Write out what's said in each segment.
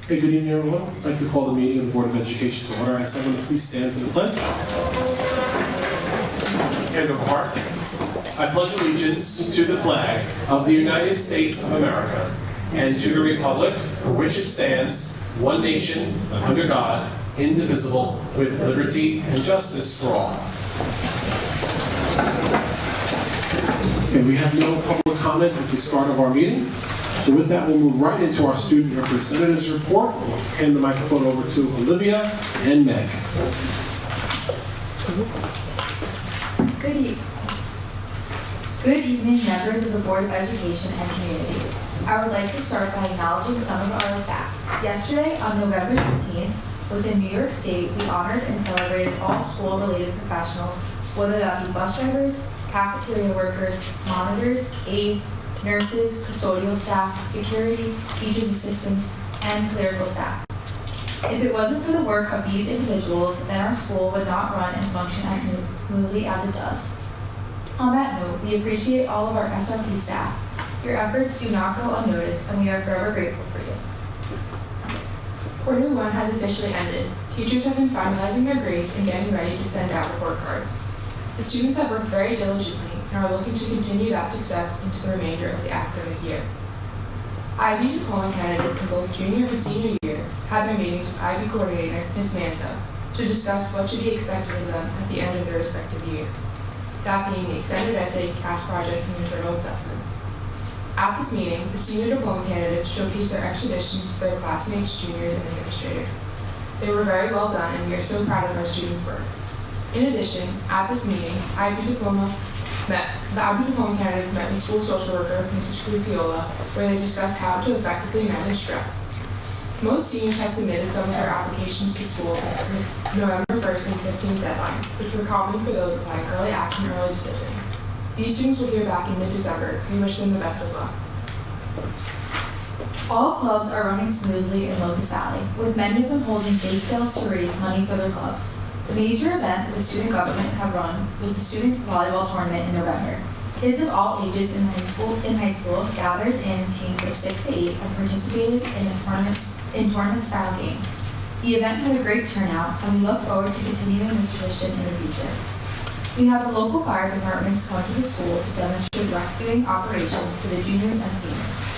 Hey, good evening, everyone. I'd like to call the meeting of the Board of Education to order. I ask everyone to please stand for the pledge. Hand over heart. I pledge allegiance to the flag of the United States of America and to the republic for which it stands, one nation, under God, indivisible, with liberty and justice for all. Okay, we have no public comment at the start of our meeting. So with that, we'll move right into our student representatives report. We'll hand the microphone over to Olivia and Meg. Good evening, members of the Board of Education and community. I would like to start by acknowledging some of our staff. Yesterday, on November 15th, within New York State, we honored and celebrated all school-related professionals, whether that be bus drivers, cafeteria workers, monitors, aides, nurses, custodial staff, security, teachers' assistants, and clerical staff. If it wasn't for the work of these individuals, then our school would not run and function as smoothly as it does. On that note, we appreciate all of our SRP staff. Your efforts do not go unnoticed, and we are forever grateful for you. Quarter 1 has officially ended. Teachers have been finalizing their grades and getting ready to send out report cards. The students have worked very diligently and are looking to continue that success into the remainder of the academic year. IB diploma candidates in both junior and senior year had their meetings with IB coordinator, Ms. Manzo, to discuss what should be expected of them at the end of their respective year. That being the extended essay, CAS project, and internal assessments. At this meeting, the senior diploma candidates showcased their exhibitions to their classmates, juniors, and administrators. They were very well done, and we are so proud of our students' work. In addition, at this meeting, the IB diploma candidates met with school social worker, Mrs. Cruciola, where they discussed how to effectively manage stress. Most seniors have submitted some of their applications to schools with November 1st and 15th deadlines, which were common for those applying early action, early decision. These students will hear back in mid-December. We wish them the best of luck. All clubs are running smoothly in Locust Valley, with many of them holding bake sales to raise money for their clubs. The major event that the student government have run was the student volleyball tournament in November. Kids of all ages in high school gathered in teams of 6 to 8 and participated in tournament-style games. The event had a great turnout, and we look forward to continuing this tradition in the future. We have the local fire departments come to the school to demonstrate rescuing operations to the juniors and seniors.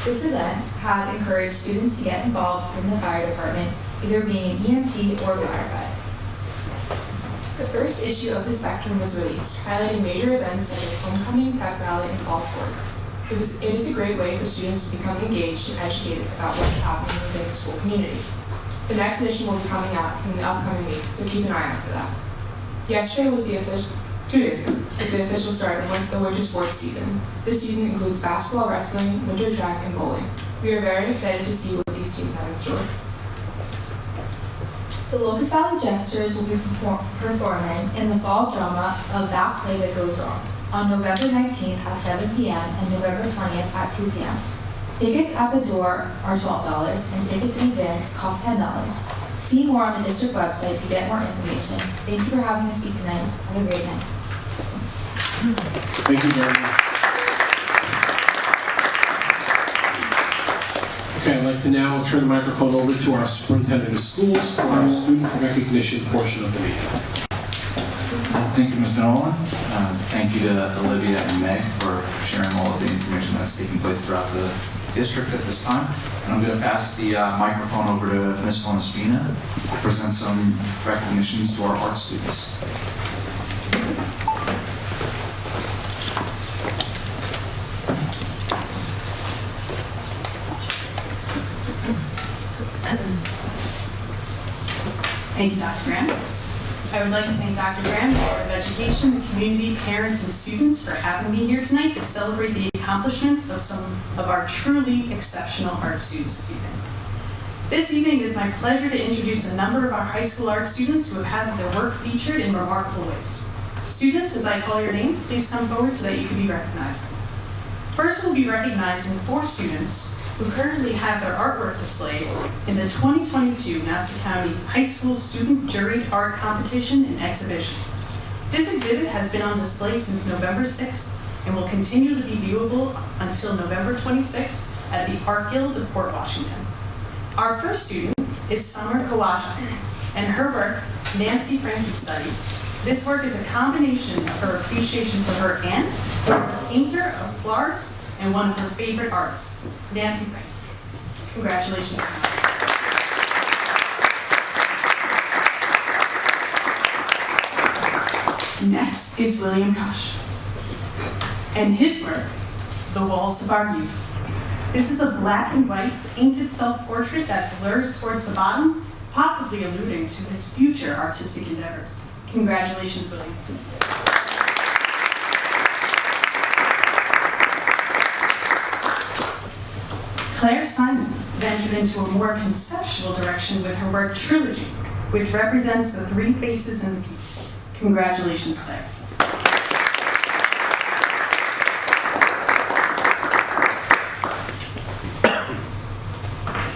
This event had encouraged students to get involved in the fire department, either being an EMT or firefighter. The first issue of the Spectrum was released, highlighting major events such as homecoming, pep rally, and fall sports. It is a great way for students to become engaged and educated about what is happening within the school community. The next edition will be coming out in the upcoming weeks, so keep an eye out for that. Yesterday was 2 days ago, the official start of the winter sports season. This season includes basketball, wrestling, winter track, and bowling. We are very excited to see what these teams have in store. The Locust Valley Jesters will be performing in the fall drama of That Play That Goes Wrong on November 19th at 7 p.m. and November 20th at 2 p.m. Tickets at the door are $12 and tickets in advance cost $10. See more on the district website to get more information. Thank you for having us speak tonight. Have a great night. Thank you very much. Okay, I'd like to now turn the microphone over to our superintendent of schools for our student recognition portion of the meeting. Thank you, Mr. Nolan. Thank you to Olivia and Meg for sharing all of the information that's taking place throughout the district at this time. And I'm going to pass the microphone over to Ms. Bonaspina to present some recognitions to our art students. Thank you, Dr. Graham. I would like to thank Dr. Graham, the Board of Education, the community, parents, and students for having me here tonight to celebrate the accomplishments of some of our truly exceptional art students this evening. This evening, it is my pleasure to introduce a number of our high school art students who have had their work featured in remarkable ways. Students, as I call your name, please come forward so that you can be recognized. First, we'll be recognizing 4 students who currently have their artwork displayed in the 2022 Nassau County High School Student Juried Art Competition and Exhibition. This exhibit has been on display since November 6th and will continue to be viewable until November 26th at the Art Guild of Port Washington. Our first student is Summer Kawaja, and her work, Nancy Frankie Study. This work is a combination of her appreciation for her aunt, who is a painter of flowers and one of her favorite artists, Nancy Frankie. Congratulations, Summer. Next is William Kosh, and his work, The Walls of Our Youth. This is a black and white painted self-portrait that blurs towards the bottom, possibly alluding to his future artistic endeavors. Congratulations, William. Claire Simon ventured into a more conceptual direction with her work Trilogy, which represents the three faces in the piece. Congratulations, Claire.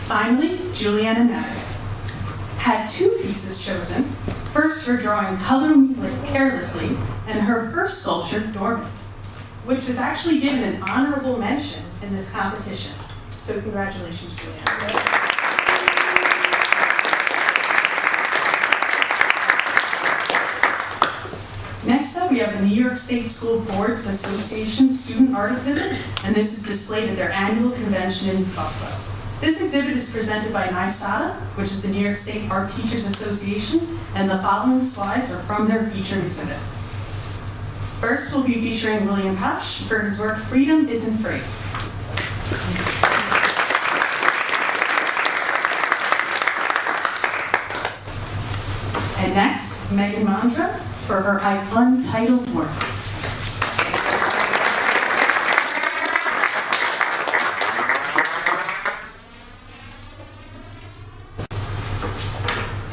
Finally, Juliana Natter had two pieces chosen. First, her drawing Color Me Carelessly, and her first sculpture, Dormant, which was actually given an honorable mention in this competition. So congratulations, Juliana. Next up, we have the New York State School Boards Association Student Art Exhibit, and this is displayed at their annual convention in Buffalo. This exhibit is presented by NYSADA, which is the New York State Art Teachers Association, and the following slides are from their featured exhibit. First, we'll be featuring William Koch for his work Freedom Isn't Free. And next, Megan Mandra for her untitled work.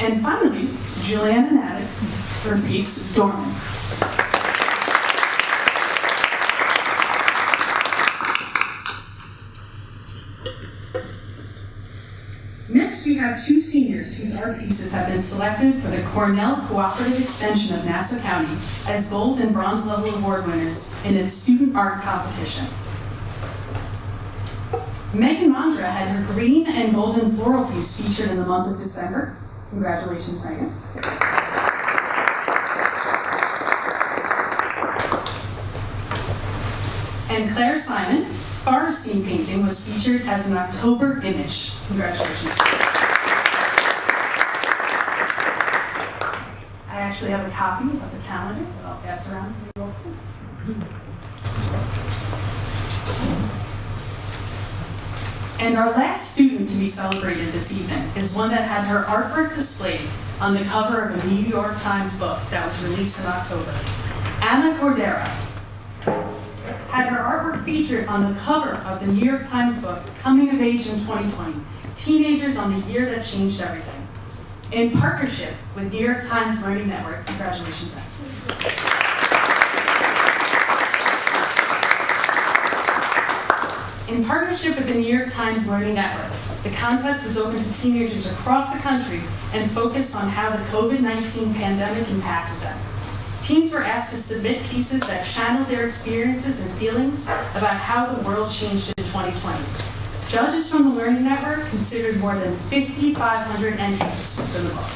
And finally, Juliana Natter for her piece Dormant. Next, we have two seniors whose art pieces have been selected for the Cornell Cooperative Extension of Nassau County as gold and bronze level award winners in its student art competition. Megan Mandra had her green and golden floral piece featured in the month of December. Congratulations, Megan. And Claire Simon, forest scene painting, was featured as an October image. Congratulations. I actually have a copy of the calendar that I'll pass around. And our last student to be celebrated this evening is one that had her artwork displayed on the cover of a New York Times book that was released in October. Anna Cordera had her artwork featured on the cover of the New York Times book, Coming of Age in 2020, Teenagers on the Year That Changed Everything. In partnership with New York Times Learning Network, congratulations, Anna. In partnership with the New York Times Learning Network, the contest was open to teenagers across the country and focused on how the COVID-19 pandemic impacted them. Teens were asked to submit pieces that channeled their experiences and feelings about how the world changed in 2020. Judges from the Learning Network considered more than 5,500 entries for the book.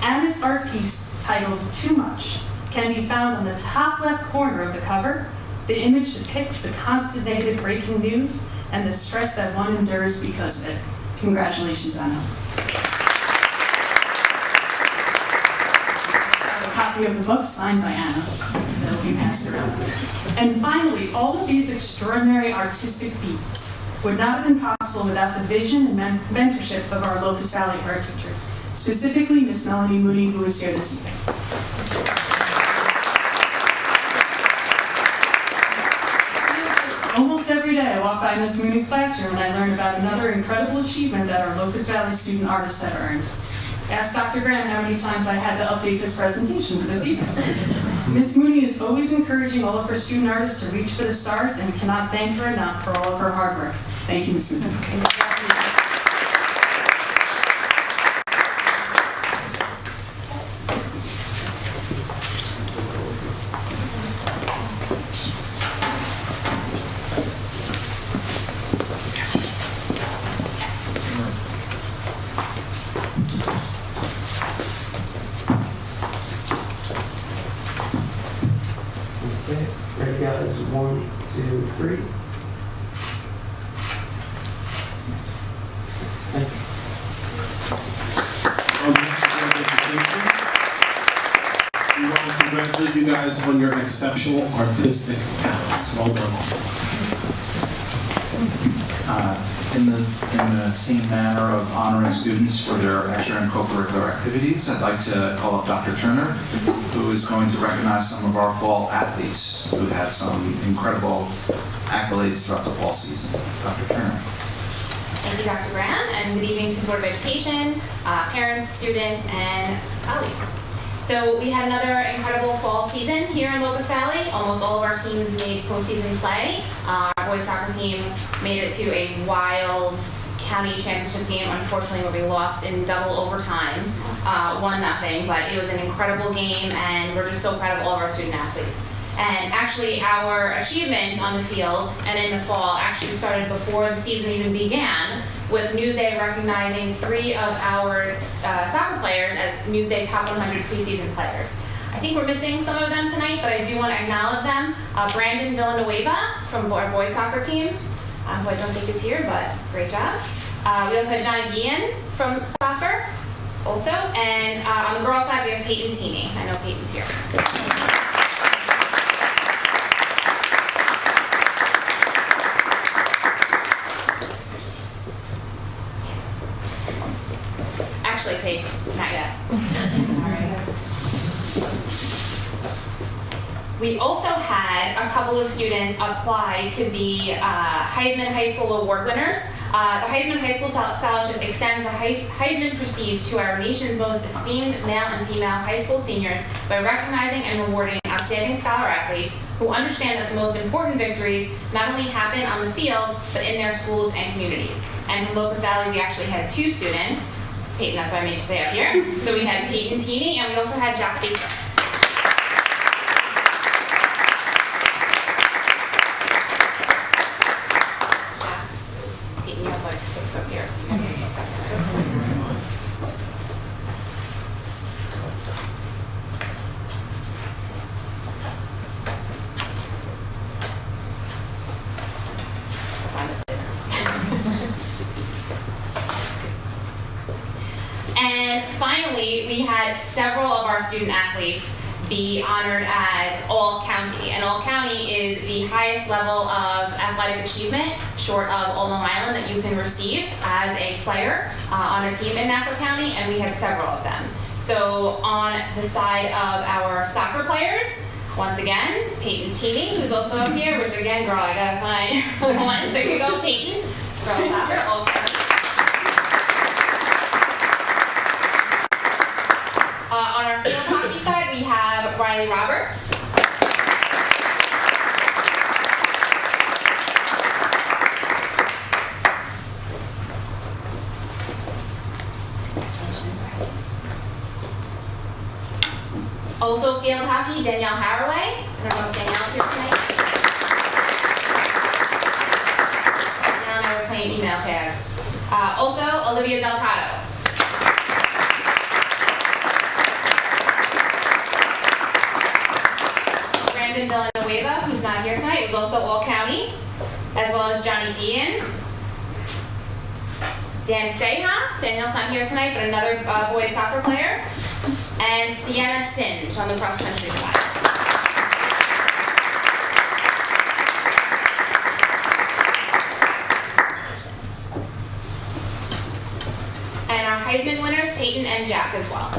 Anna's art piece, titled Too Much, can be found on the top left corner of the cover. The image depicts the constant negative breaking news and the stress that one endures because of it. Congratulations, Anna. A copy of the book signed by Anna that will be passed around. And finally, all of these extraordinary artistic feats would not have been possible without the vision and mentorship of our Locust Valley art teachers, specifically Miss Melanie Mooney, who is here this evening. Almost every day I walk by Miss Mooney's classroom and I learn about another incredible achievement that our Locust Valley student artists have earned. Ask Dr. Graham how many times I had to update this presentation for this evening. Miss Mooney is always encouraging all of her student artists to reach for the stars, and we cannot thank her enough for all of her hard work. Thank you, Miss Mooney. Okay, ready guys, 1, 2, 3. Thank you. On behalf of education, we want to congratulate you guys on your exceptional artistic talents. Well done. In the same manner of honoring students for their extra and co-curricular activities, I'd like to call up Dr. Turner, who is going to recognize some of our fall athletes who had some incredible accolades throughout the fall season. Dr. Turner. Thank you, Dr. Graham, and good evening to the Board of Education, parents, students, and colleagues. So we had another incredible fall season here in Locust Valley. Almost all of our teams made postseason play. Our boys soccer team made it to a wild county championship game, unfortunately, where we lost in double overtime, 1-0, but it was an incredible game, and we're just so proud of all of our student athletes. And actually, our achievements on the field and in the fall actually started before the season even began, with Newsday recognizing 3 of our soccer players as Newsday Top 100 preseason players. I think we're missing some of them tonight, but I do want to acknowledge them. Brandon Villanueva from our boys soccer team, who I don't think is here, but great job. We also had Johnny Guillen from soccer, also. And on the girls' side, we have Peyton Teeny. I know Peyton's here. Actually, Peyton, not yet. We also had a couple of students apply to be Heisman High School Award winners. The Heisman High School Scholarship extends the Heisman prestige to our nation's most esteemed male and female high school seniors by recognizing and rewarding outstanding scholar athletes who understand that the most important victories not only happen on the field, but in their schools and communities. And in Locust Valley, we actually had 2 students. Peyton, that's why I made you stay up here. So we had Peyton Teeny, and we also had Jack Baker. Peyton, you have like 6 up here, so you gotta give me a second. And finally, we had several of our student athletes be honored as All-County. And All-County is the highest level of athletic achievement, short of All Long Island, that you can receive as a player on a team in Nassau County, and we had several of them. So on the side of our soccer players, once again, Peyton Teeny, who's also up here, which again, girl, I gotta find one. So here you go, Peyton, girls soccer, All-County. On our field hockey side, we have Riley Roberts. Also field hockey, Danielle Haraway. I don't know if Danielle's here tonight. Danielle and I were playing email tag. Also, Olivia Delgado. Brandon Villanueva, who's not here tonight, was also All-County, as well as Johnny Guillen. Dan Seha, Daniel's not here tonight, but another boys soccer player. And Sienna Singe on the cross-country side. And our Heisman winners, Peyton and Jack as well.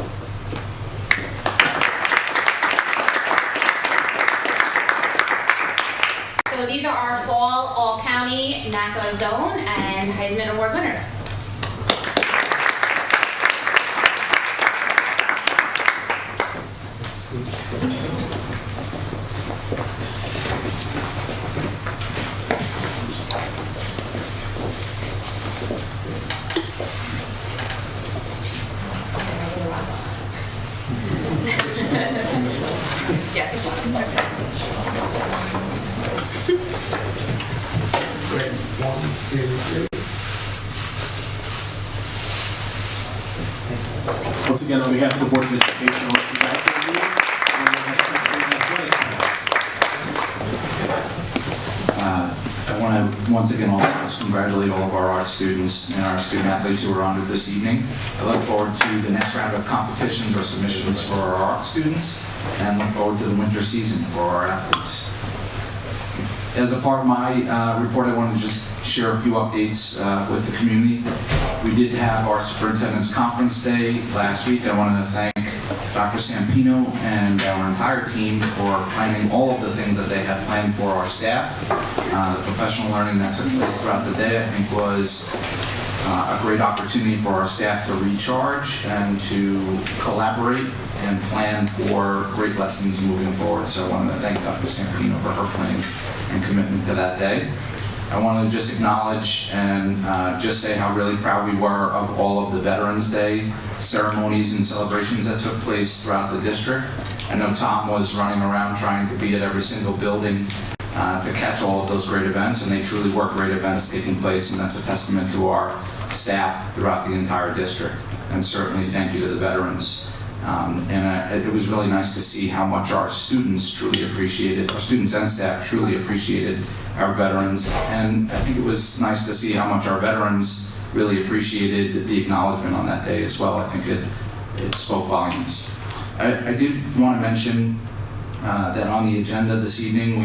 So these are our fall All-County, Nassau Zone, and Heisman Award winners. Yeah, good one. Great. 1, 2, 3. Once again, on behalf of the Board of Education, I want to congratulate you on your exceptional athletic talents. I want to once again also just congratulate all of our art students and our student athletes who are honored this evening. I look forward to the next round of competitions or submissions for our art students, and look forward to the winter season for our athletes. As a part of my report, I wanted to just share a few updates with the community. We did have our Superintendent's Conference Day last week. I wanted to thank Dr. Sampino and our entire team for planning all of the things that they had planned for our staff. The professional learning that took place throughout the day, I think, was a great opportunity for our staff to recharge and to collaborate and plan for great lessons moving forward. So I wanted to thank Dr. Sampino for her planning and commitment to that day. I want to just acknowledge and just say how really proud we were of all of the Veterans Day ceremonies and celebrations that took place throughout the district. I know Tom was running around trying to be at every single building to catch all of those great events, and they truly were great events taking place, and that's a testament to our staff throughout the entire district. And certainly thank you to the veterans. It was really nice to see how much our students truly appreciated, our students and staff truly appreciated our veterans. And I think it was nice to see how much our veterans really appreciated the acknowledgement on that day as well. I think it spoke volumes. I did want to mention that on the agenda this evening,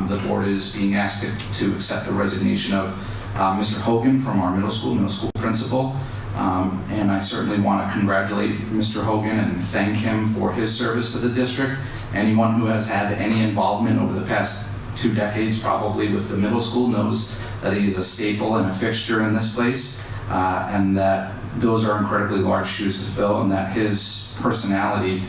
the board is being asked to accept the resignation of Mr. Hogan from our middle school principal. And I certainly want to congratulate Mr. Hogan and thank him for his service to the district. Anyone who has had any involvement over the past 2 decades, probably with the middle school, knows that he is a staple and a fixture in this place, and that those are incredibly large shoes to fill, and that his personality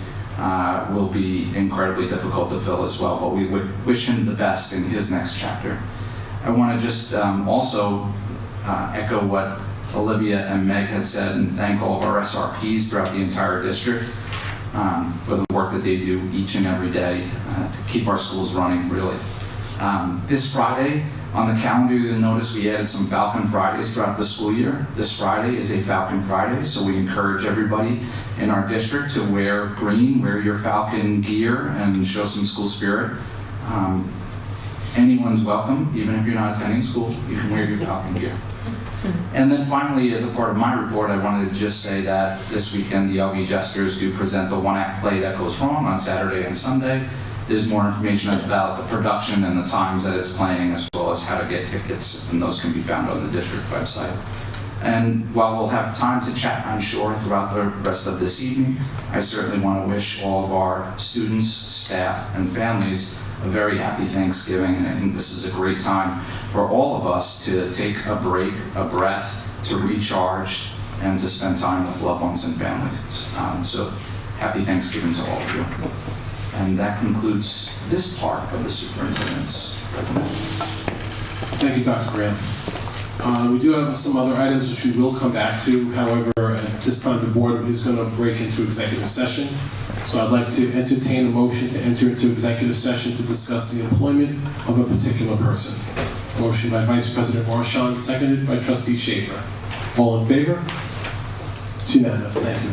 will be incredibly difficult to fill as well. But we would wish him the best in his next chapter. I want to just also echo what Olivia and Meg had said and thank all of our SRPs throughout the entire district for the work that they do each and every day to keep our schools running, really. This Friday, on the calendar, you'll notice we added some Falcon Fridays throughout the school year. This Friday is a Falcon Friday, so we encourage everybody in our district to wear green, wear your Falcon gear, and show some school spirit. Anyone's welcome, even if you're not attending school, you can wear your Falcon gear. And then finally, as a part of my report, I wanted to just say that this weekend the LV Jesters do present the one-act play That Goes Wrong on Saturday and Sunday. There's more information about the production and the times that it's playing, as well as how to get tickets, and those can be found on the district website. And while we'll have time to chat, I'm sure, throughout the rest of this evening, I certainly want to wish all of our students, staff, and families a very happy Thanksgiving, and I think this is a great time for all of us to take a break, a breath, to recharge, and to spend time with loved ones and families. So happy Thanksgiving to all of you. And that concludes this part of the superintendent's presentation. Thank you, Dr. Graham. We do have some other items which we will come back to. However, at this time, the board is going to break into executive session. So I'd like to entertain a motion to enter into executive session to discuss the employment of a particular person. Motion by Vice President Marchand, seconded by Trustee Schaefer. All in favor? It's unanimous. Thank you.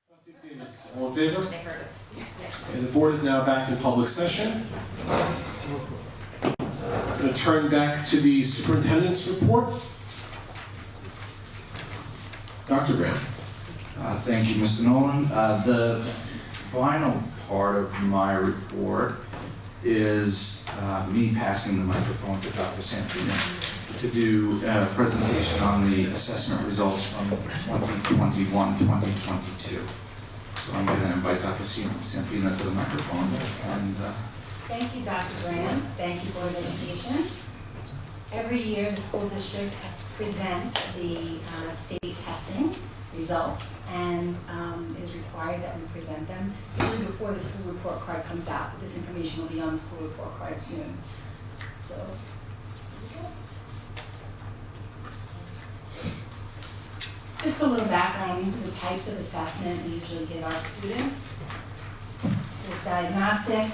Trustee Davis, all in favor? They heard it. And the board is now back in public session. I'm going to turn back to the superintendent's report. Dr. Brown. Thank you, Mr. Nolan. The final part of my report is me passing the microphone to Dr. Sampino to do a presentation on the assessment results from 2021-2022. So I'm going to invite Dr. Sampino to the microphone. And Thank you, Dr. Graham. Thank you, Board of Education. Every year, the school district presents the state testing results, and it is required that we present them usually before the school report card comes out. This information will be on the school report card soon. So, just a little background. These are the types of assessment we usually give our students. There's diagnostic,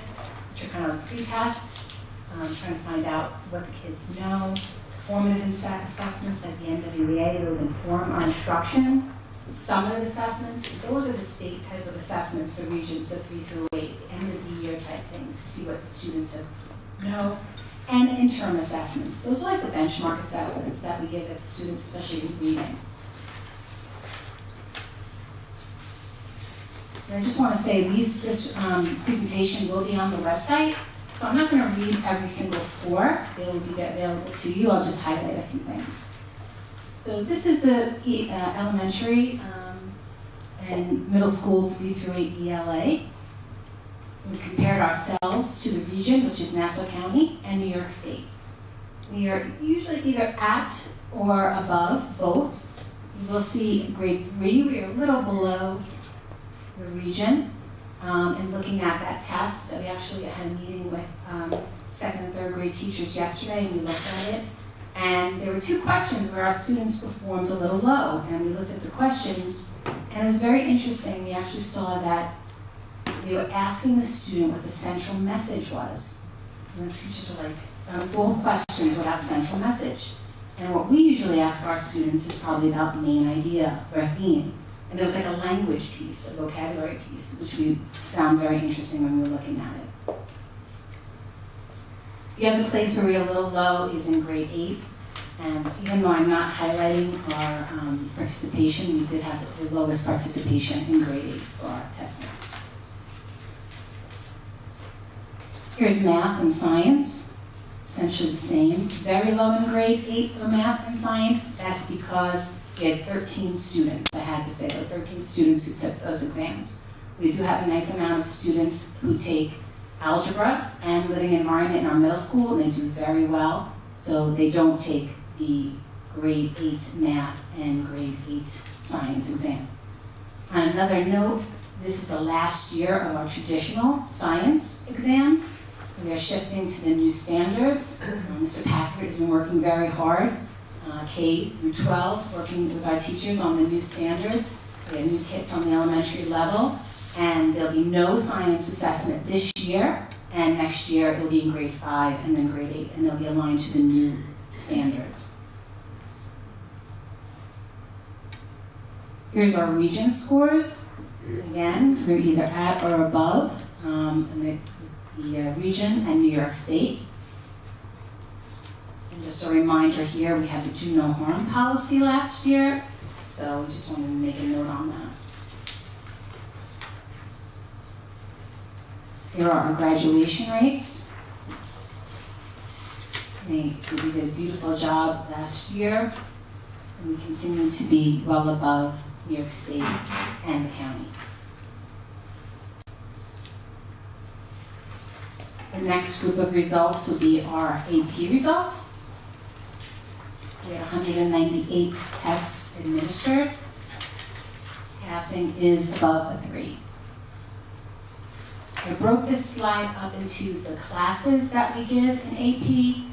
which are kind of pre-tests, trying to find out what the kids know. Formative assessments like the NWEA, those inform our instruction. Summative assessments, those are the state type of assessments, the Regents, the 3 through 8, end of the year type things to see what the students know. And interim assessments, those are like the benchmark assessments that we give at the students, especially in reading. And I just want to say this presentation will be on the website, so I'm not going to read every single score. They will be available to you. I'll just highlight a few things. So this is the elementary and middle school 3 through 8 ELA. We compared ourselves to the region, which is Nassau County and New York State. We are usually either at or above both. You will see grade 3, we are a little below the region. And looking at that test, we actually had a meeting with 2nd and 3rd grade teachers yesterday, and we looked at it. And there were 2 questions where our students performed a little low, and we looked at the questions, and it was very interesting. We actually saw that they were asking the student what the central message was. And the teachers were like, both questions were about central message. And what we usually ask our students is probably about the main idea or theme. And there was like a language piece, a vocabulary piece, which we found very interesting when we were looking at it. The other place where we're a little low is in grade 8. And even though I'm not highlighting our participation, we did have the lowest participation in grade 8 for our testing. Here's math and science, essentially the same. Very low in grade 8 for math and science. That's because we had 13 students, I had to say, 13 students who took those exams. We do have a nice amount of students who take algebra and living environment in our middle school, and they do very well. So they don't take the grade 8 math and grade 8 science exam. On another note, this is the last year of our traditional science exams. We are shifting to the new standards. Mr. Packard has been working very hard, K through 12, working with our teachers on the new standards. We have new kits on the elementary level, and there'll be no science assessment this year, and next year it'll be in grade 5 and then grade 8, and they'll be aligned to the new standards. Here's our region scores. Again, we're either at or above in the region and New York State. And just a reminder here, we had the do no harm policy last year, so we just wanted to make a note on that. Here are our graduation rates. We did a beautiful job last year, and we continue to be well above New York State and the county. The next group of results will be our AP results. We had 198 tests administered. Passing is above a 3. I broke this slide up into the classes that we give in AP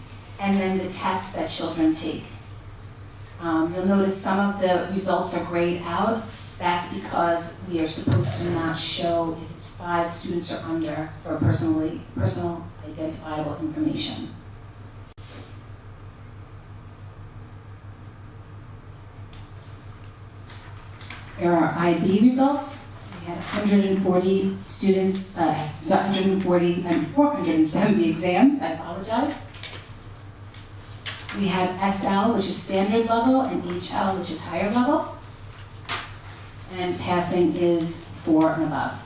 and then the tests that children take. You'll notice some of the results are grayed out. That's because we are supposed to not show if it's 5 students or under for personal identifiable information. Here are our IB results. We had 140 students, 140 and 470 exams, I apologize. We had SL, which is standard level, and HL, which is higher level. And passing is 4 and above.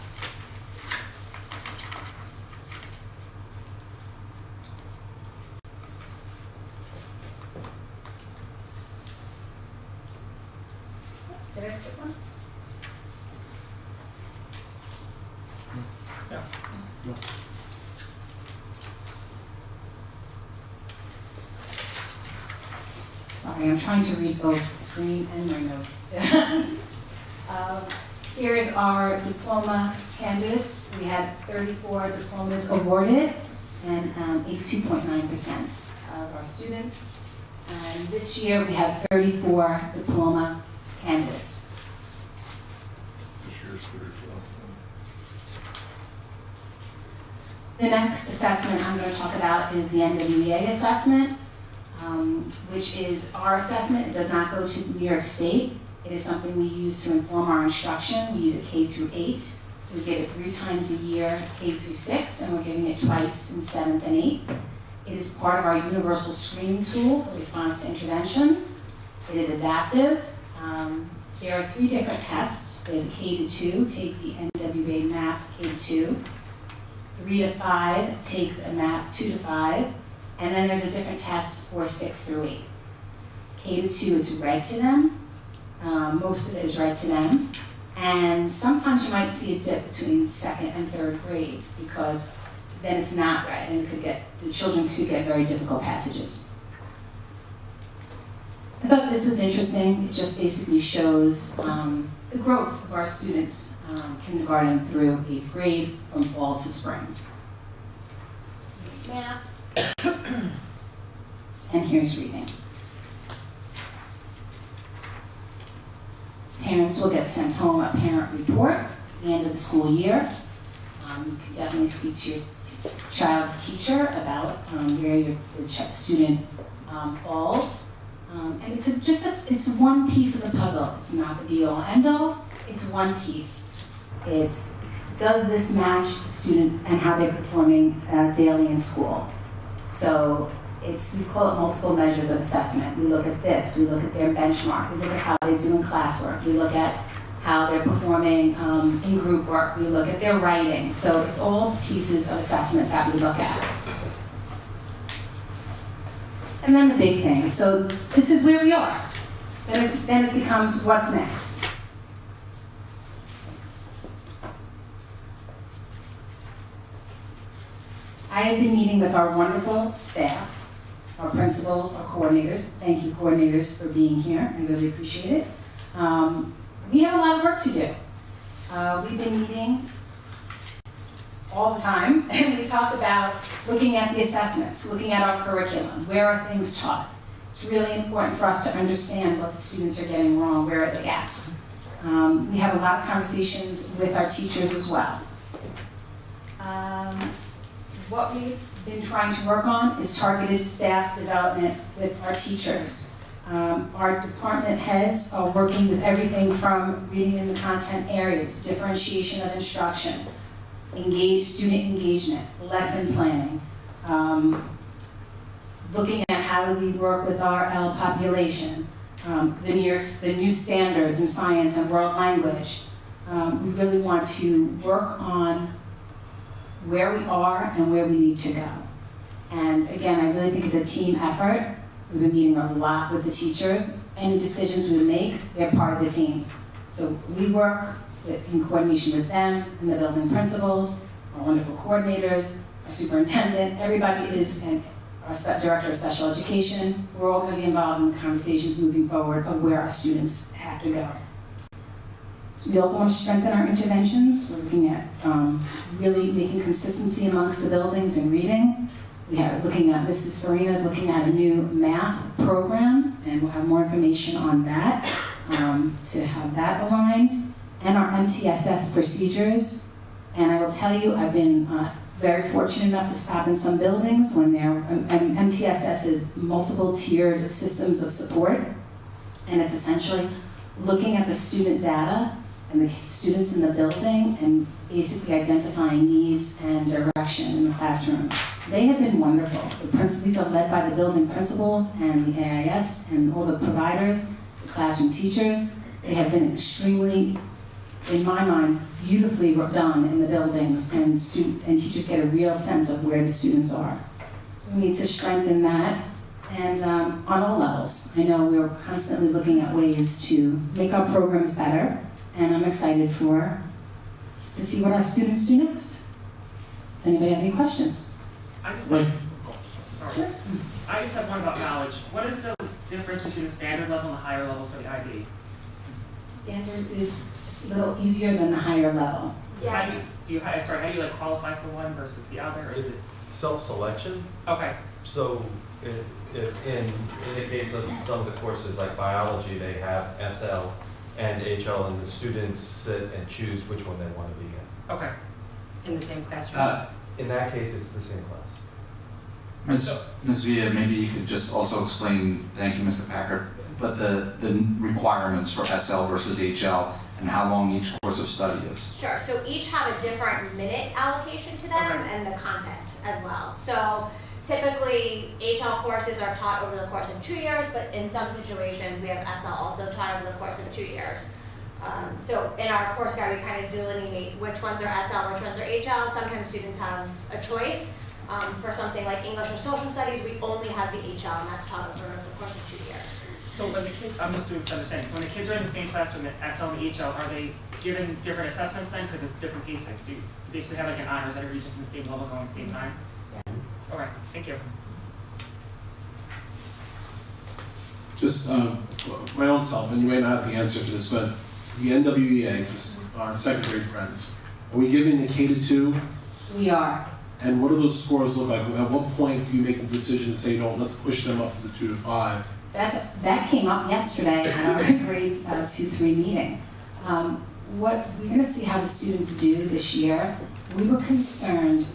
Did I skip one? Sorry, I'm trying to read both the screen and my notes. Here is our diploma candidates. We had 34 diplomas awarded and 82.9% of our students. And this year we have 34 diploma candidates. The next assessment I'm going to talk about is the NWEA assessment, which is our assessment. It does not go to New York State. It is something we use to inform our instruction. We use it K through 8. We give it 3 times a year, K through 6, and we're giving it twice in 7th and 8th. It is part of our universal screening tool for response to intervention. It is adaptive. There are 3 different tests. There's a K to 2, take the NWA MAP K to 2. 3 to 5, take the MAP 2 to 5. And then there's a different test for 6 through 8. K to 2, it's read to them. Most of it is read to them. And sometimes you might see a dip between 2nd and 3rd grade because then it's not read and the children could get very difficult passages. I thought this was interesting. It just basically shows the growth of our students, kindergarten through 8th grade, from fall to spring. Here's math. And here's reading. Parents will get sent home a parent report at the end of the school year. You can definitely speak to your child's teacher about where the student falls. And it's one piece of the puzzle. It's not the be-all, end-all. It's one piece. It's, does this match the students and how they're performing daily in school? So we call it multiple measures of assessment. We look at this, we look at their benchmark, we look at how they do in classwork, we look at how they're performing in group work, we look at their writing. So it's all pieces of assessment that we look at. And then the big thing. So this is where we are. Then it becomes what's next. I have been meeting with our wonderful staff, our principals, our coordinators. Thank you, coordinators, for being here. I really appreciate it. We have a lot of work to do. We've been meeting all the time, and we talk about looking at the assessments, looking at our curriculum, where are things taught. It's really important for us to understand what the students are getting wrong, where are the gaps. We have a lot of conversations with our teachers as well. What we've been trying to work on is targeted staff development with our teachers. Our department heads are working with everything from reading in the content areas, differentiation of instruction, student engagement, lesson planning, looking at how do we work with our L population, the new standards in science and world language. We really want to work on where we are and where we need to go. And again, I really think it's a team effort. We've been meeting a lot with the teachers. Any decisions we make, they're part of the team. So we work in coordination with them and the building principals, our wonderful coordinators, our superintendent, everybody is, and our director of special education. We're all going to be involved in the conversations moving forward of where our students have to go. So we also want to strengthen our interventions. We're looking at really making consistency amongst the buildings and reading. Mrs. Farina's looking at a new math program, and we'll have more information on that to have that aligned. And our MTSS procedures. And I will tell you, I've been very fortunate enough to stop in some buildings when MTSS is multiple tiered systems of support. And it's essentially looking at the student data and the students in the building and basically identifying needs and direction in the classroom. They have been wonderful. These are led by the building principals and the AIS and all the providers, the classroom teachers. They have been extremely, in my mind, beautifully done in the buildings, and teachers get a real sense of where the students are. So we need to strengthen that, and on all levels. I know we're constantly looking at ways to make our programs better, and I'm excited to see what our students do next. Does anybody have any questions? I just Like, sorry. I just have one about knowledge. What is the difference between the standard level and the higher level for the IB? Standard is, it's a little easier than the higher level. How do you how do you like qualify for one versus the other? Or is it Self-selection. okay? So if in the case of some of the courses like biology, they have SL and HL, and the students sit and choose which one they want to be in. Okay. In the same classroom? In that case, it's the same class. Ms. Villa, maybe you could just also explain, thank you, Mr. Packard, but the requirements for SL versus HL and how long each course of study is. Sure, so each have a different minute allocation to them Okay. and the content as well. So typically, HL courses are taught over the course of 2 years, but in some situations, we have SL also taught over the course of 2 years. So in our course guide, we kind of delineate which ones are SL, which ones are HL. Sometimes students have a choice. For something like English or social studies, we only have the HL, and that's taught over the course of 2 years. So when the kids, I'm just doing some understanding. So when the kids are in the same classroom at SL and HL, are they given different assessments then? Because it's different pacing. So you basically have like an honors at every region from the same level going at the same time? Yeah. Okay, thank you. just my own self, and you may not have the answer for this, but the NWEA, for our second grade friends, are we giving the K-2? We are. And what do those scores look like? At what point do you make the decision to say, no, let's push them up to the 2 to 5? That came up yesterday at our grades 2-3 meeting. What we're going to see how the students do this year. We were concerned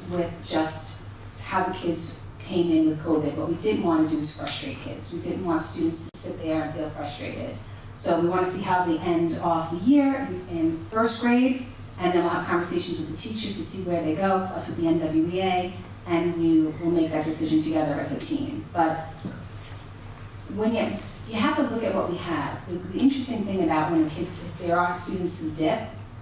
with just how the kids came in with COVID. What we didn't want to do is frustrate kids. We didn't want students to sit there and feel frustrated. So we want to see how they end off the year in first grade, and then we'll have conversations with the teachers to see where they go, plus with the NWEA, and we will make that decision together as a team. But when you have to look at what we have. The interesting thing about when the kids, if there are students that dip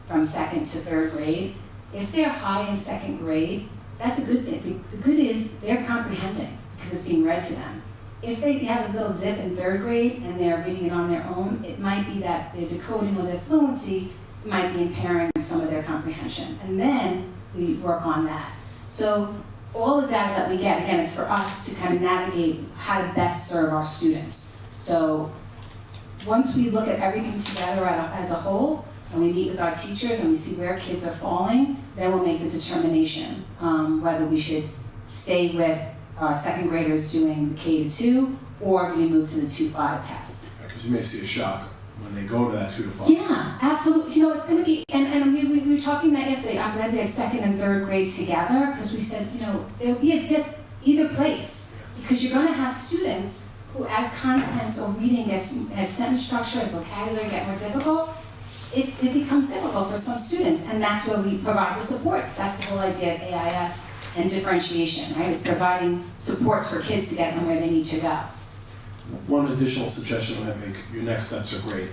from 2nd to 3rd grade, if they're high in 2nd grade, that's a good thing. The good is they're comprehending because it's being read to them. If they have a little dip in 3rd grade and they're reading it on their own, it might be that their decoding or their fluency might be impairing some of their comprehension. And then we work on that. So all the data that we get, again, it's for us to kind of navigate how to best serve our students. So once we look at everything together as a whole, and we meet with our teachers and we see where kids are falling, then we'll make the determination whether we should stay with our 2nd graders doing the K-2 or do we move to the 2-5 test. Because you may see a shock when they go to that 2 to 5. Yeah, absolutely. You know, it's going to be, and we were talking that yesterday. I'm glad we had 2nd and 3rd grade together because we said, you know, there'll be a dip either place because you're going to have students who, as content or reading gets, as sentence structure, as vocabulary get more difficult, it becomes difficult for some students, and that's where we provide the supports. That's the whole idea of AIS and differentiation, right? It's providing supports for kids to get them where they need to go. One additional suggestion I make, your next steps are great.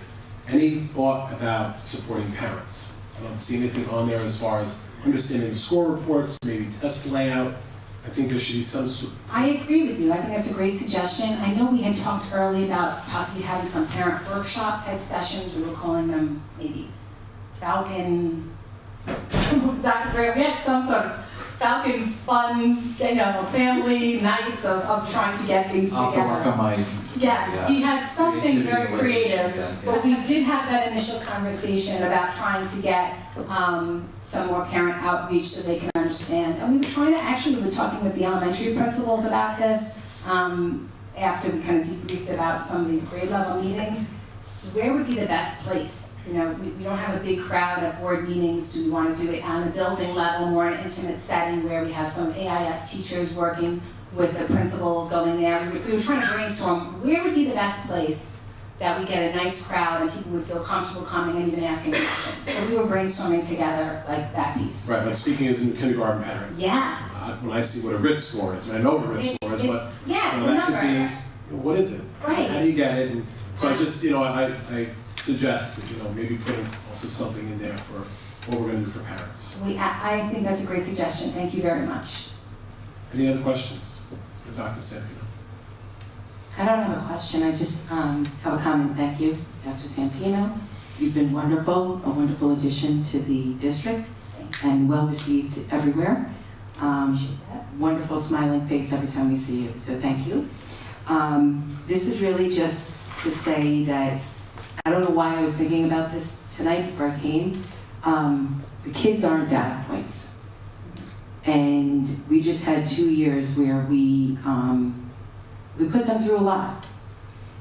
Any thought about supporting parents? I don't see anything on there as far as understanding score reports, maybe test layout. I think there should be some I agree with you. I think that's a great suggestion. I know we had talked early about possibly having some parent workshop type sessions. We were calling them maybe Falcon, Dr. Graham, we had some sort of Falcon fun, you know, family nights of trying to get things I'll together. have to work on my... Yes, we had something very creativity creative, yeah. but we did have that initial conversation about trying to get some more parent outreach so they can understand. And we were trying to, actually, we were talking with the elementary principals about this after we kind of debriefed about some of the grade level meetings. Where would be the best place? You know, we don't have a big crowd at board meetings. Do we want to do it on the building level, more in an intimate setting where we have some AIS teachers working with the principals going there? We were trying to brainstorm where would be the best place that we get a nice crowd and people would feel comfortable coming and even asking questions. So we were brainstorming together like that piece. Right, but speaking as a kindergarten parent, Yeah. when I see what a RIT score is, and I know what a RIT score is, but Yeah, it's a that could number. be, what is it? Right. How do you get it? And so I just, I suggest that, maybe putting also something in there for what we're gonna do for parents. I think that's a great suggestion. Thank you very much. Any other questions for Dr. Sampino? I don't have a question, I just have a comment. Thank you, Dr. Sampino. You've been wonderful, a wonderful addition to the district, and well received everywhere. Wonderful smiling face every time we see you, so thank you. This is really just to say that, I don't know why I was thinking about this tonight before I came. The kids aren't data points. And we just had 2 years where we put them through a lot.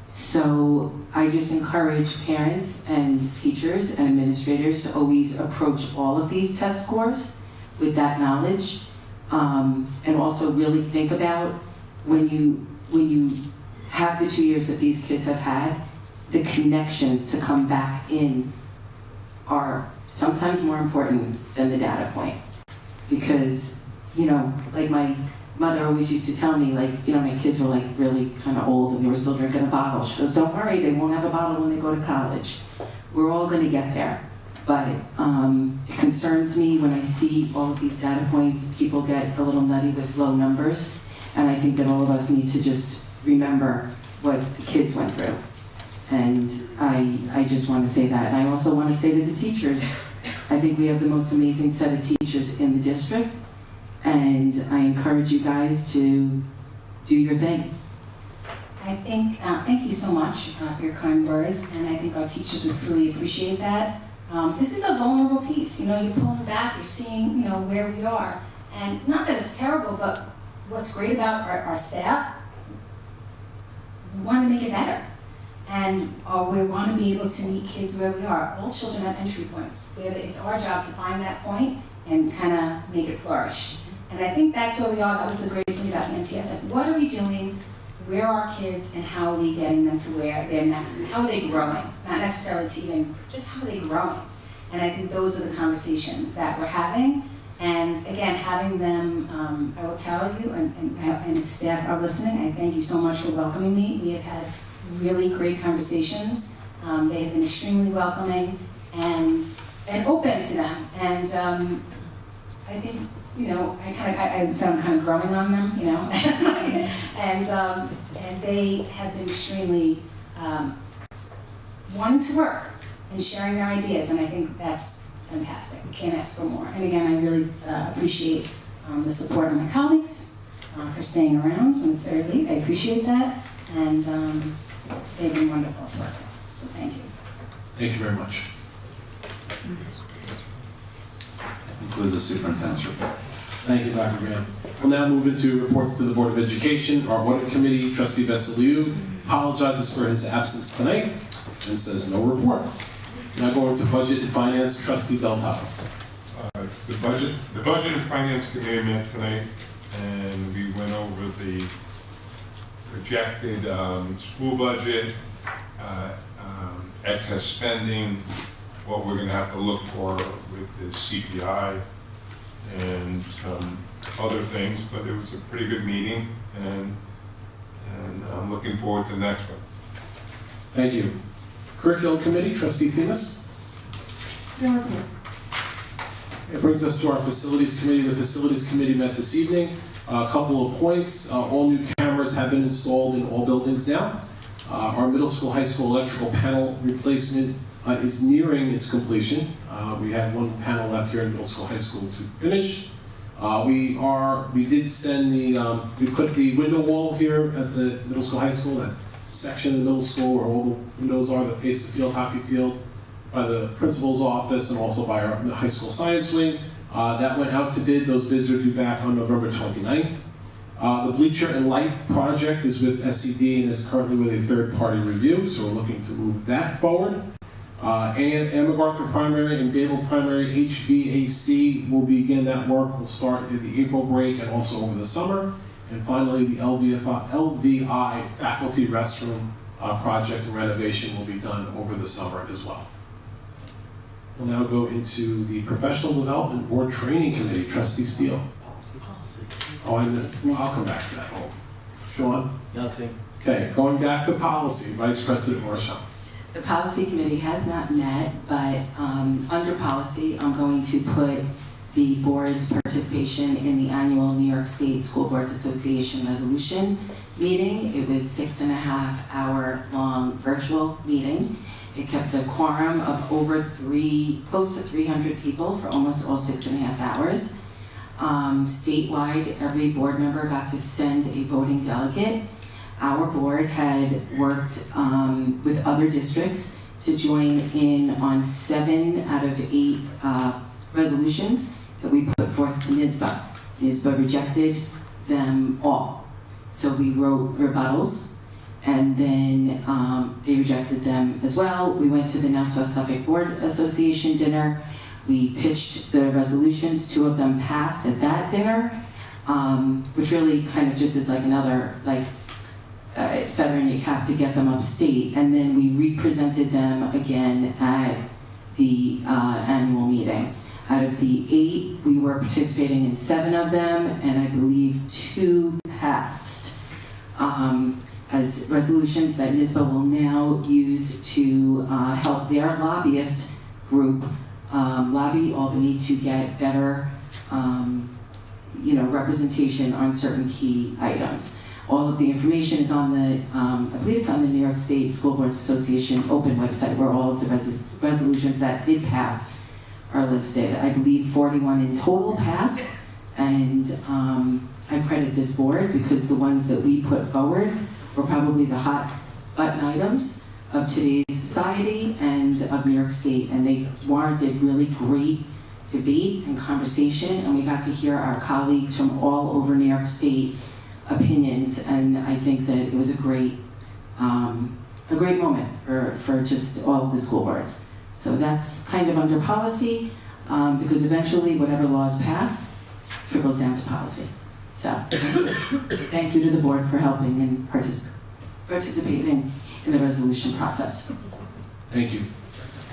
So I just encourage parents and teachers and administrators to always approach all of these test scores with that knowledge, and also really think about when you have the 2 years that these kids have had, the connections to come back in are sometimes more important than the data point. Because, like my mother always used to tell me, my kids were really kind of old and they were still drinking a bottle. She goes, don't worry, they won't have a bottle when they go to college. We're all gonna get there. But it concerns me when I see all of these data points, people get a little nutty with low numbers. And I think that all of us need to just remember what the kids went through. And I just want to say that. And I also want to say to the teachers, I think we have the most amazing set of teachers in the district. And I encourage you guys to do your thing. I think, thank you so much for your kind words, and I think our teachers would truly appreciate that. This is a vulnerable piece, you're pulling back, you're seeing, where we are. And not that it's terrible, but what's great about our staff, we want to make it better. And we want to be able to meet kids where we are. All children have entry points. It's our job to find that point and kind of make it flourish. And I think that's where we are. That was the great thing about the MTS. Like, what are we doing? Where are our kids, and how are we getting them to where they're next? How are they growing? Not necessarily to even, just how are they growing? And I think those are the conversations that we're having. And again, having them, I will tell you, and if staff are listening, I thank you so much for welcoming me. We have had really great conversations. They have been extremely welcoming and open to them. And I think, I sound kind of growing on them, and they have been extremely wanting to work and sharing their ideas, and I think that's fantastic. We can't ask for more. And again, I really appreciate the support of my colleagues for staying around when it's very late. I appreciate that, and they've been wonderful to work with, so thank you. Thank you very much. That concludes the superintendent's report. Thank you, Dr. Graham. We'll now move into reports to the Board of Education. Our Board Committee, Trustee Vesaliu, apologizes for his absence tonight and says no report. Now going to Budget and Finance, Trustee Del Taco. The Budget and Finance Committee met tonight, and we went over the projected school budget, excess spending, what we're going to have to look for with the CPI, and some other things. But it was a pretty good meeting, and I'm looking forward to the next one. Thank you. Curriculum Committee, Trustee Themis. It brings us to our Facilities Committee. The Facilities Committee met this evening. A couple of points. All new cameras have been installed in all buildings now. Our middle school, high school electrical panel replacement is nearing its completion. We had one panel left here in middle school, high school to finish. We did send we put the window wall here at the middle school, high school, that section of the middle school where all the windows are that face the field, hockey field, by the principal's office and also by our high school science wing. That went out to bid. Those bids are due back on November 29th. The Bleacher and Light project is with SED and is currently with a third-party review, so we're looking to move that forward. And MacArthur Primary and Babel Primary HVAC will begin that work. Will start in the April break and also over the summer. And finally, the LVI faculty restroom project and renovation will be done over the summer as well. We'll now go into the Professional Development Board Training Committee. Trustee Steele. Oh, I missed, I'll come back to that. Oh. Sean? Nothing. Okay, going back to policy, Vice President Marshall. The policy committee has not met, but under policy, I'm going to put the board's participation in the annual New York State School Boards Association resolution meeting. It was 6.5-hour-long virtual meeting. It kept the quorum of close to 300 people for almost all 6.5 hours. Statewide, every board member got to send a voting delegate. Our board had worked with other districts to join in on 7 out of 8 resolutions that we put forth to NYSBA. NYSBA rejected them all. So we wrote rebuttals, and then they rejected them as well. We went to the Nassau-Suffolk Board Association dinner. We pitched the resolutions. 2 of them passed at that dinner, which really kind of just is like another feather in your cap to get them upstate. And then we represented them again at the annual meeting. Out of the 8, we were participating in 7 of them, and I believe 2 passed as resolutions that NYSBA will now use to help their lobbyist group lobby Albany to get better representation on certain key items. All of the information is on the, I believe it's on the New York State School Boards Association open website, where all of the resolutions that did pass are listed. I believe 41 in total passed, and I credit this board because the ones that we put forward were probably the hot button items of today's society and of New York State, and they warranted really great debate and conversation, and we got to hear our colleagues from all over New York State's opinions, and I think that it was a great moment for just all of the school boards. So that's kind of under policy, because eventually whatever laws pass trickles down to policy. So thank you to the board for helping and participating in the resolution process. Thank you.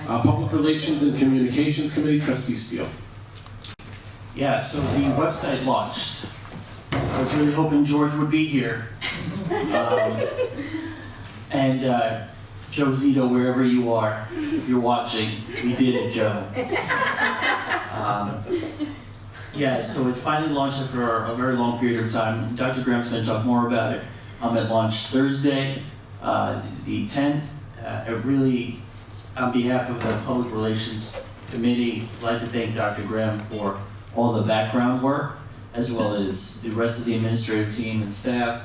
Public Relations and Communications Committee, Trustee Steele. Yeah, so the website launched. I was really hoping George would be here. Joe Zito, wherever you are, if you're watching, we did it, Joe. Yeah, so it finally launched after a very long period of time. Dr. Graham's going to talk more about it. It launched Thursday, the 10th. I really, on behalf of the Public Relations Committee, I'd like to thank Dr. Graham for all the background work, as well as the rest of the administrative team and staff.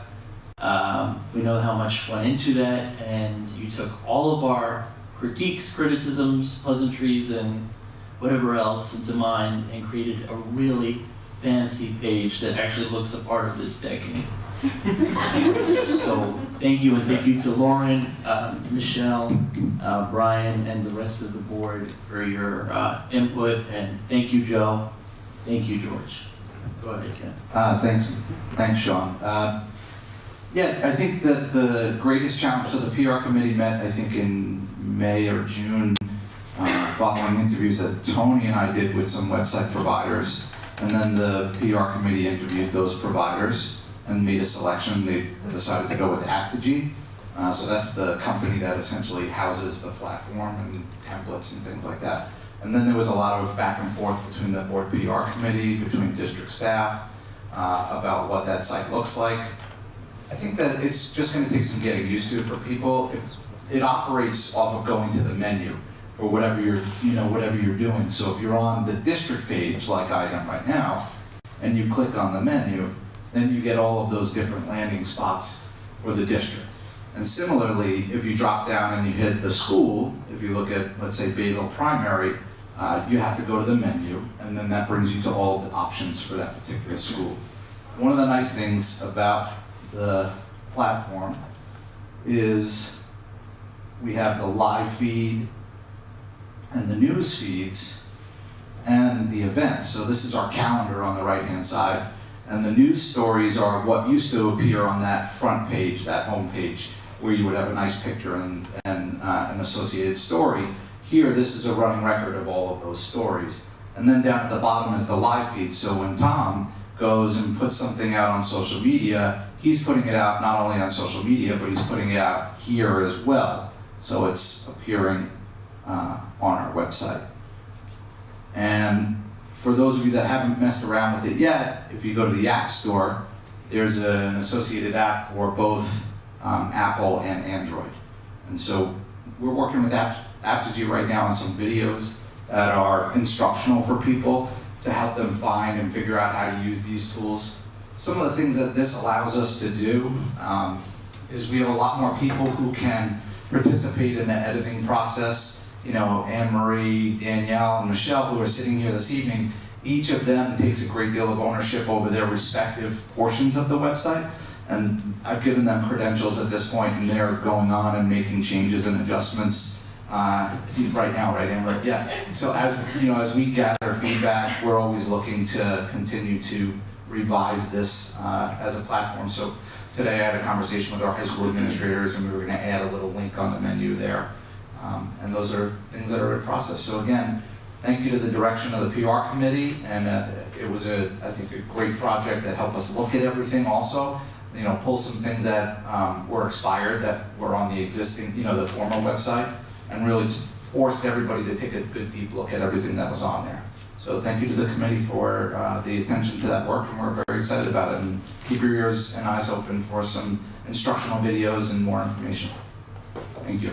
We know how much went into that, and you took all of our critiques, criticisms, pleasantries, and whatever else into mind, and created a really fancy page that actually looks a part of this decade. So thank you, and thank you to Lauren, Michelle, Brian, and the rest of the board for your input, and thank you, Joe. Thank you, George. Go ahead, Ken. Thanks, Sean. Yeah, I think that the greatest challenge, so the PR committee met, I think, in May or June, following interviews that Tony and I did with some website providers, and then the PR committee interviewed those providers and made a selection. They decided to go with Apogee. So that's the company that essentially houses the platform and templates and things like that. And then there was a lot of back and forth between the board PR committee, between district staff, about what that site looks like. I think that it's just going to take some getting used to for people. It operates off of going to the menu for whatever you're doing. So if you're on the district page, like I am right now, and you click on the menu, then you get all of those different landing spots for the district. And similarly, if you drop down and you hit the school, if you look at, let's say, Bayville Primary, you have to go to the menu, and then that brings you to all of the options for that particular school. One of the nice things about the platform is we have the live feed and the news feeds and the events. So this is our calendar on the right-hand side, and the news stories are what used to appear on that front page, that home page. where you would have a nice picture and an associated story. Here, this is a running record of all of those stories. And then down at the bottom is the live feed. So when Tom goes and puts something out on social media, he's putting it out not only on social media, but he's putting it out here as well. So it's appearing on our website. And for those of you that haven't messed around with it yet, if you go to the App Store, there's an associated app for both Apple and Android. And so we're working with Aptogee right now on some videos that are instructional for people to help them find and figure out how to use these tools. Some of the things that this allows us to do is we have a lot more people who can participate in the editing process. You know, Anne Marie, Danielle, and Michelle, who are sitting here this evening, each of them takes a great deal of ownership over their respective portions of the website. And I've given them credentials at this point, and they're going on and making changes and adjustments right now, right, Anne Marie? Yeah. So as we gather feedback, we're always looking to continue to revise this as a platform. So today I had a conversation with our high school administrators, and we were going to add a little link on the menu there. And those are things that are in process. So again, thank you to the direction of the PR committee, and it was I think a great project that helped us look at everything also. You know, pull some things that were expired that were on the existing, the former website, and really forced everybody to take a good deep look at everything that was on there. So thank you to the committee for the attention to that work, and we're very excited about it. And keep your ears and eyes open for some instructional videos and more information. Thank you.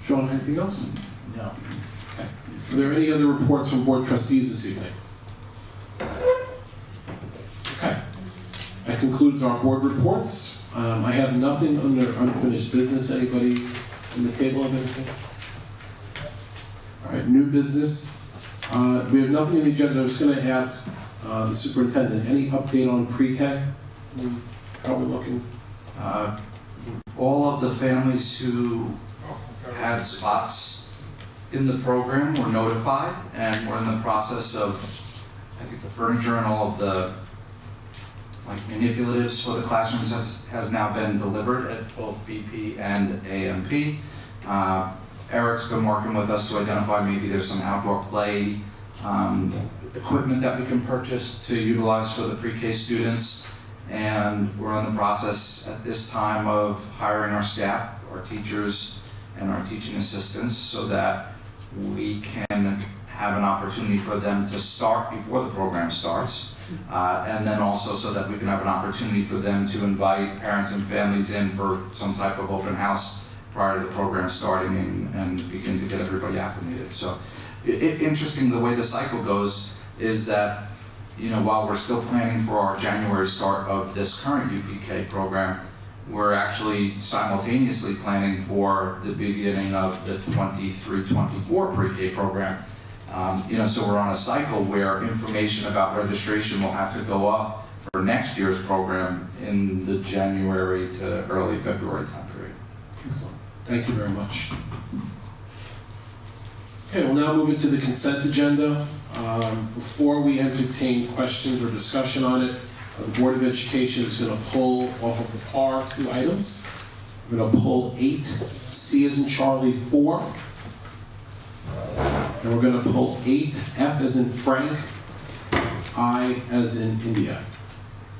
Sean, anything else? No. Okay. Are there any other reports from board trustees this evening? Okay. That concludes our board reports. I have nothing under unfinished business. Anybody on the table have anything? All right, new business. We have nothing in the agenda. I was going to ask the superintendent, any update on pre-K? How are we looking? All of the families who had spots in the program were notified, and we're in the process of, I think the furniture and all of the manipulatives for the classrooms has now been delivered at both BP and AMP. Eric's been working with us to identify maybe there's some outdoor play equipment that we can purchase to utilize for the pre-K students. And we're in the process at this time of hiring our staff, our teachers, and our teaching assistants so that we can have an opportunity for them to start before the program starts. And then also so that we can have an opportunity for them to invite parents and families in for some type of open house prior to the program starting and begin to get everybody acclimated. So interesting, the way the cycle goes is that, while we're still planning for our January start of this current UPK program, we're actually simultaneously planning for the beginning of the 23-24 pre-K program. So we're on a cycle where information about registration will have to go up for next year's program in the January to early February time period. Excellent. Thank you very much. Okay, we'll now move into the consent agenda. Before we entertain questions or discussion on it, the Board of Education is going to pull off of the PAR 2 items. We're going to pull 8, C as in Charlie 4. And we're going to pull 8, F as in Frank, I as in India.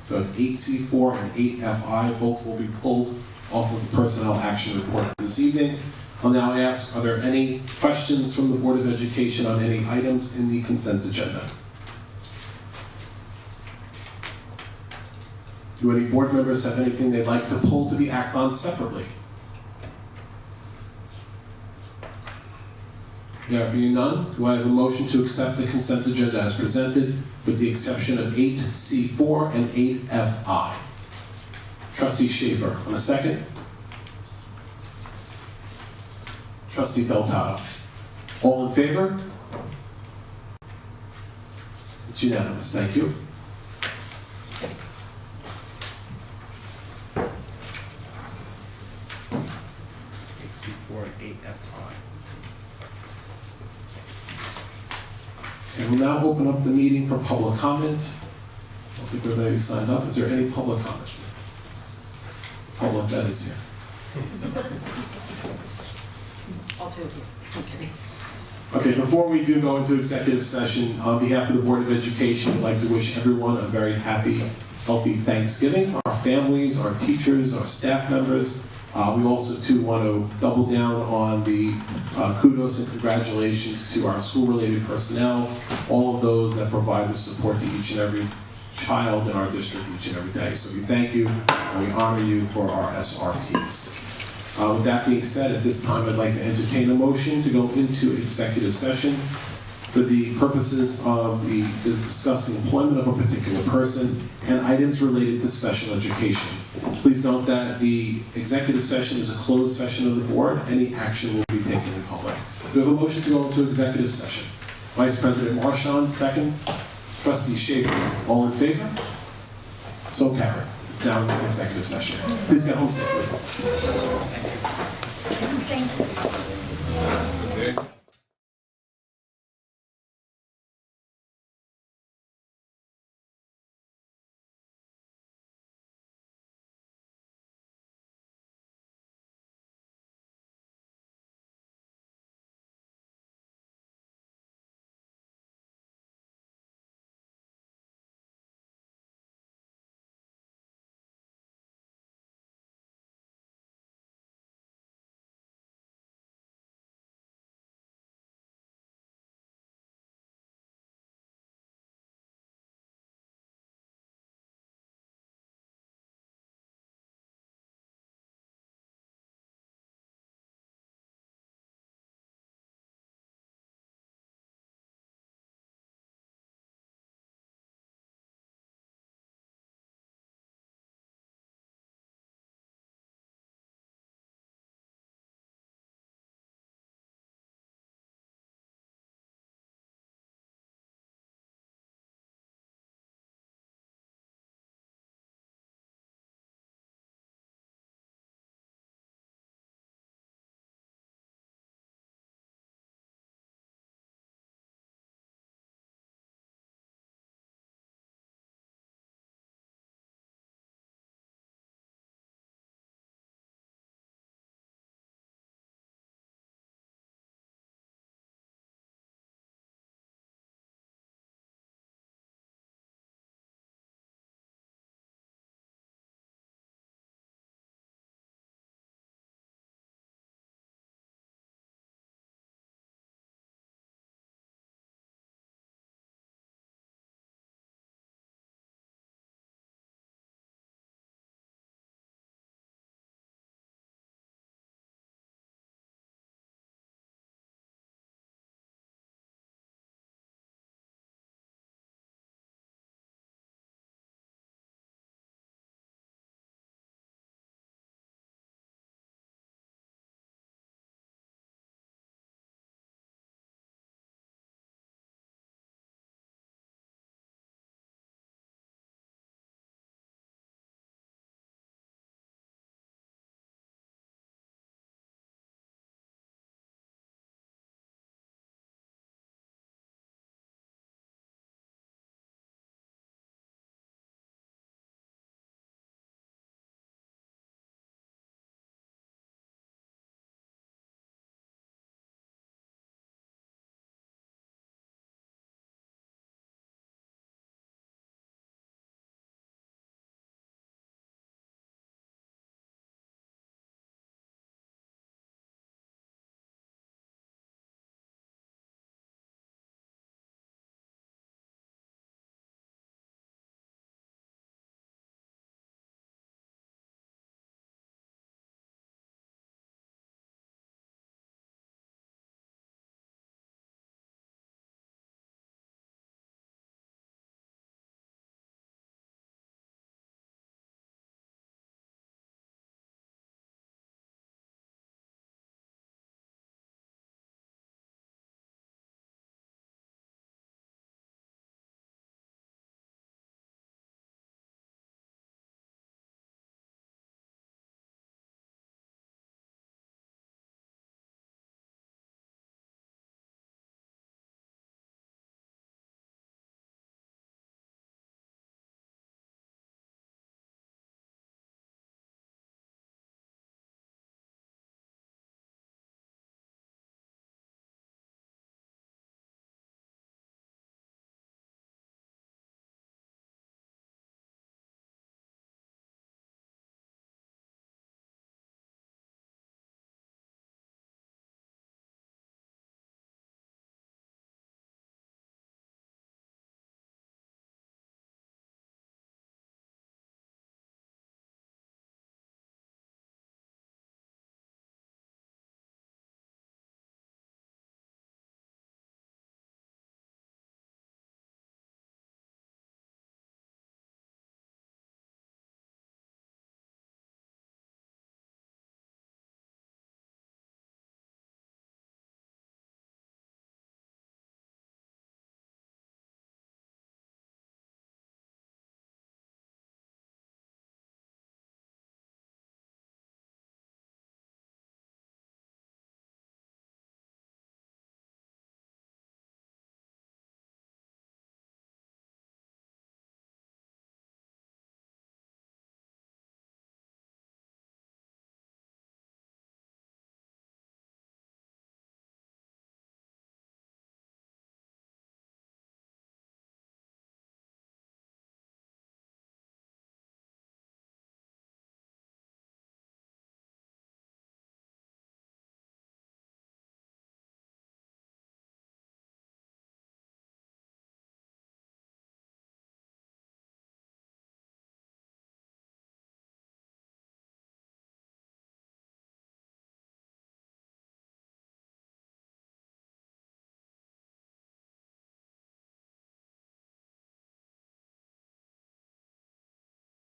So it's 8C4 and 8FI. Both will be pulled off of the personnel action report for this evening. I'll now ask, are there any questions from the Board of Education on any items in the consent agenda? Do any board members have anything they'd like to pull to be acted on separately? There being none, do I have a motion to accept the consent agenda as presented with the exception of 8C4 and 8FI? Trustee Schaefer, on a second. Trustee Deltato. All in favor? It's unanimous, thank you. C4 and 8FI. Okay, we'll now open up the meeting for public comment. I don't think everybody signed up. Is there any public comment? public that is here. All two of you. Okay. Okay, before we do go into executive session, on behalf of the Board of Education, we'd like to wish everyone a very happy, healthy Thanksgiving. Our families, our teachers, our staff members. We also too want to double down on the kudos and congratulations to our school-related personnel, all of those that provide the support to each and every child in our district each and every day. So we thank you and we honor you for our SRPs. With that being said, at this time, I'd like to entertain a motion to go into executive session for the purposes of discussing employment of a particular person and items related to special education. Please note that the executive session is a closed session of the board. Any action will be taken in public. We have a motion to go into executive session. Vice President Marchand, second. Trustee Schaefer, all in favor? So carried. It's now an executive session. Please get home safely. Thank you. Okay.